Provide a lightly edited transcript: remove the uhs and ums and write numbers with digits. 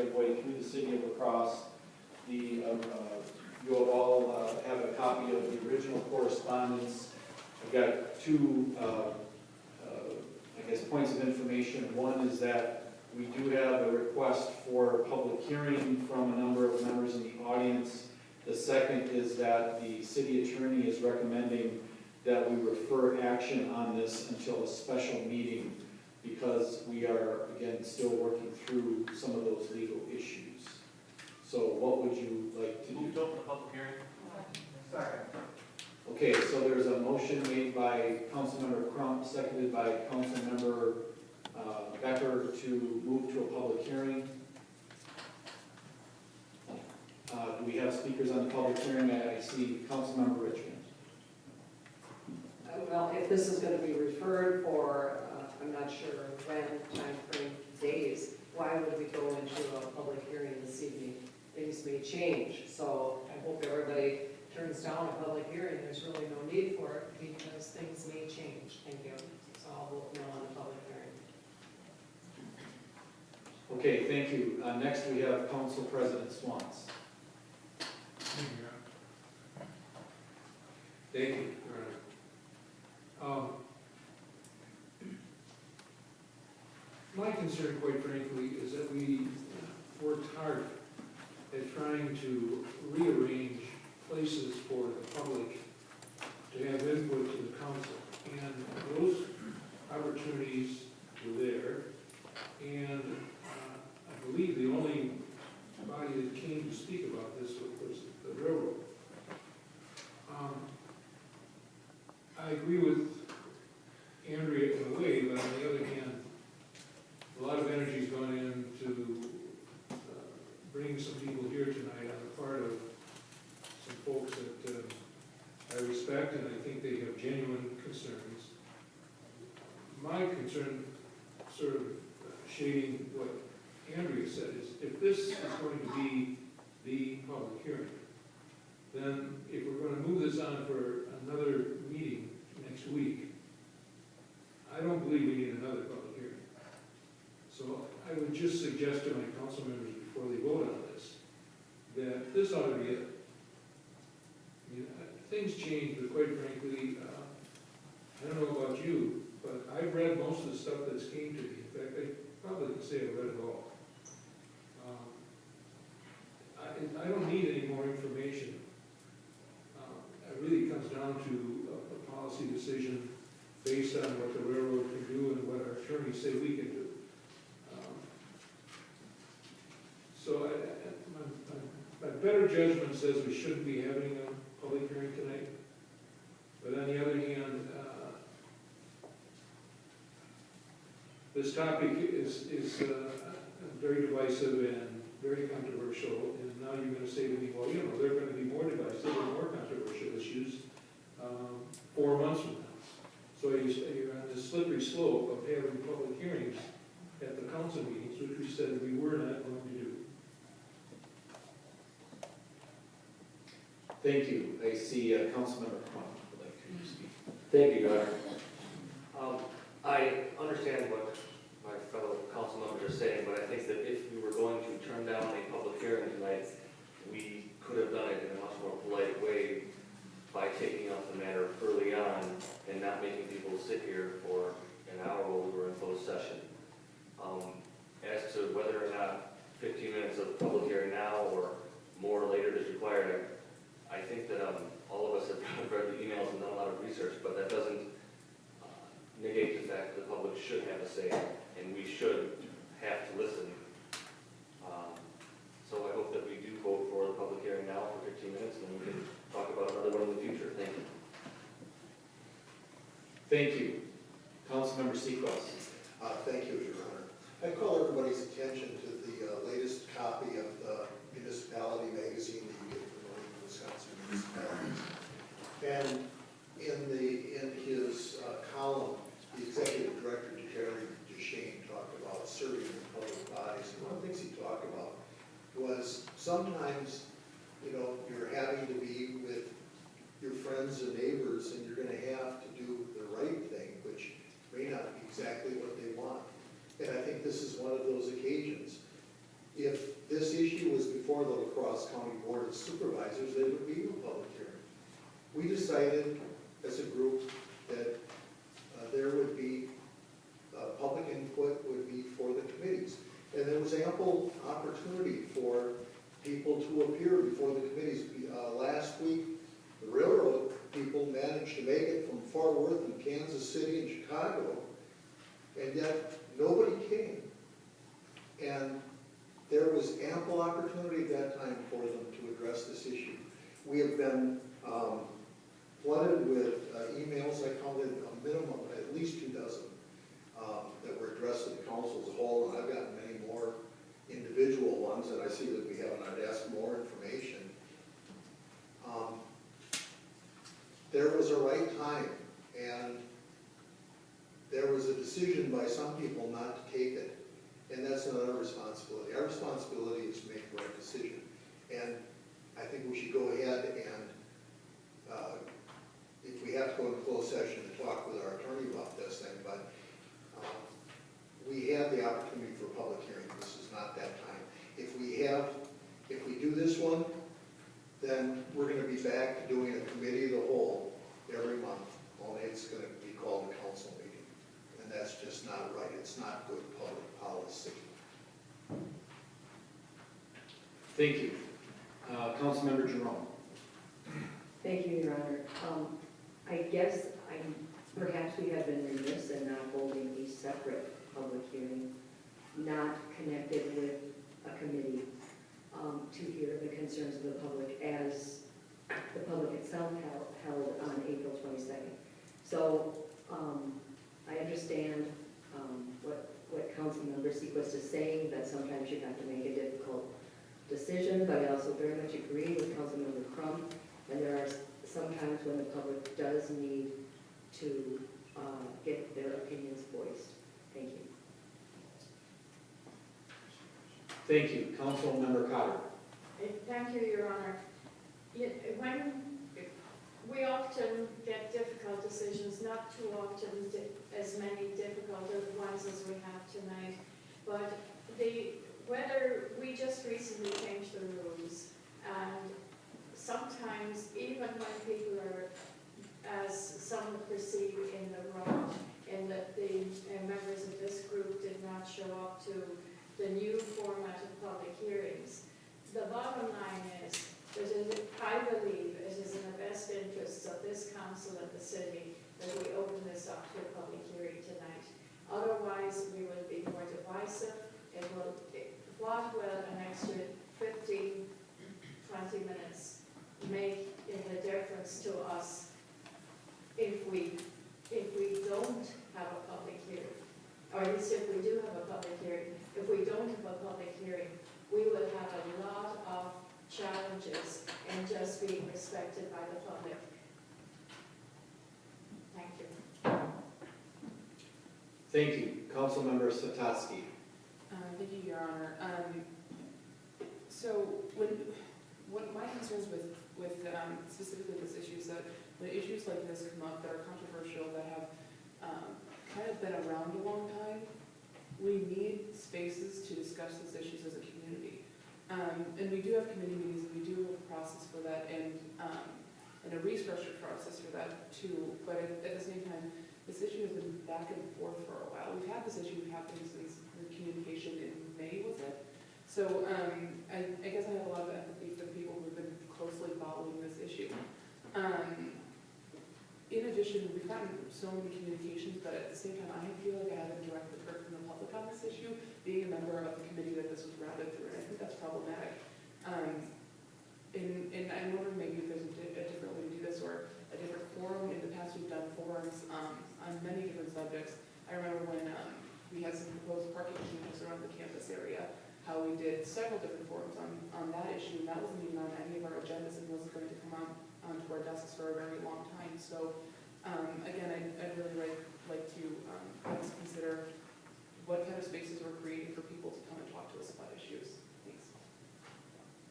of way through the city of La Crosse. You will all have a copy of the original correspondence. I've got two, I guess, points of information. One is that we do have a request for a public hearing from a number of members in the audience. The second is that the city attorney is recommending that we refer action on this until a special meeting because we are, again, still working through some of those legal issues. So what would you like to do? Move to open the public hearing. Second. Okay, so there's a motion made by Councilmember Crump, seconded by Councilmember Becker to move to a public hearing. Do we have speakers on the public hearing? I see Councilmember Richmond. Well, if this is going to be referred for, I'm not sure when, time frame, days, why would we go into a public hearing this evening? Things may change, so I hope everybody turns down a public hearing. There's really no need for it because things may change. Thank you. So I'll vote no on the public hearing. Okay, thank you. Next we have Council President Swans. Thank you. My concern, quite frankly, is that we worked hard at trying to rearrange places for the public to have input to the council. And those opportunities were there. And I believe the only body that came to speak about this was the railroad. I agree with Andrea in a way, but on the other hand, a lot of energy has gone into bringing some people here tonight on the part of some folks that I respect and I think they have genuine concerns. My concern, sort of shading what Andrea said, is if this is going to be the public hearing, then if we're going to move this on for another meeting next week, I don't believe we need another public hearing. So I would just suggest to my council members before they vote on this, that this ought to be it. I mean, things change, but quite frankly, I don't know about you, but I've read most of the stuff that's came to me. In fact, I probably can say I've read it all. I don't need any more information. It really comes down to a policy decision based on what the railroad can do and what our attorneys say we can do. So my better judgment says we shouldn't be having a public hearing tonight. But on the other hand, this topic is very divisive and very controversial. And now you're going to say to me, well, you know, there are going to be more divisive and more controversial issues 4 months from now. So you're on this slippery slope of having public hearings at the council meetings, which we said we were not going to do. Thank you. I see Councilmember Crump would like to speak. Thank you, Governor. I understand what my fellow council members are saying, but I think that if we were going to turn down a public hearing tonight, we could have done it in a much more polite way by taking up the matter early on and not making people sit here for an hour while we were in closed session. As to whether or not 15 minutes of public hearing now or more later is required, I think that all of us have read the emails and done a lot of research, but that doesn't negate the fact that the public should have a say and we should have to listen. So I hope that we do vote for the public hearing now for 15 minutes and then we can talk about another one in the future. Thank you. Thank you. Councilmember C.A.R.S. Thank you, Your Honor. I call everybody's attention to the latest copy of the municipality magazine that you get from the Wisconsin municipalities. And in his column, the executive director, Jerry Duchesne, talked about serving in public bodies. And one of the things he talked about was sometimes, you know, you're having to be with your friends and neighbors and you're going to have to do the right thing, which may not be exactly what they want. And I think this is one of those occasions. If we decided as a group that there would be, public input would be for the committees. And there was ample opportunity for people to appear before the committees. Last week, the railroad people managed to make it from Fort Worth and Kansas City and Chicago, and yet nobody came. And there was ample opportunity at that time for them to address this issue. We have been flooded with emails. I counted a minimum of at least 2 dozen that were addressed to the council as a whole, and I've gotten many more individual ones, and I see that we have on our desk more information. There was a right time, and there was a decision by some people not to take it, and that's not our responsibility. Our responsibility is to make the right decision, and I think we should go ahead and, if we have to go into closed session to talk with our attorney about this thing, but we have the opportunity for a public hearing. This is not that time. If we do this one, then we're going to be back to doing a committee of the whole every month, only it's going to be called a council meeting. And that's just not right. It's not good public policy. Thank you. Councilmember Jerome. Thank you, Your Honor. I guess perhaps we have been remiss in not holding a separate public hearing, not connected with a committee, to hear the concerns of the public as the public itself held on April 22nd. So I understand what Councilmember C.A.R.S is saying, that sometimes you have to make a difficult decision, but I also very much agree with Councilmember Crum, and there are some times when the public does need to get their opinions voiced. Thank you. Thank you. Councilmember Cotter. Thank you, Your Honor. When we often get difficult decisions, not too often as many difficult ones as we have tonight, but whether we just recently changed the rules, and sometimes even when people are, as some perceive, in the wrong, in that the members of this group did not show up to the new format of public hearings. The bottom line is, I believe it is in the best interests of this council and the city that we open this up to a public hearing tonight. Otherwise, we will be more divisive. What will an extra 15, 20 minutes make in the difference to us if we don't have a public hearing? Or at least if we do have a public hearing. If we don't have a public hearing, we will have a lot of challenges in just being respected by the public. Thank you. Thank you. Councilmember Satotsky. Thank you, Your Honor. So what my concerns with specifically this issue is that when issues like this come up that are controversial, that have kind of been around a long time, we need spaces to discuss these issues as a community. And we do have committee meetings, and we do have a process for that, and a restructured process for that too. But at the same time, this issue has been back and forth for a while. We've had this issue happening since the communication in May, was it? So I guess I have a lot of empathy for the people who've been closely following this issue. In addition, we've gotten so many communications, but at the same time, I feel like I haven't directly heard from the public on this issue, being a member of the committee that this was routed through, and I think that's problematic. And I'm wondering maybe if there's a different way to do this, or a different forum. In the past, we've done forums on many different subjects. I remember when we had some proposed parking changes around the campus area, how we did several different forums on that issue, and that wasn't even on any of our agendas and wasn't going to come onto our desks for a very long time. So again, I'd really like to consider what kind of spaces we're creating for people to come and talk to us about issues.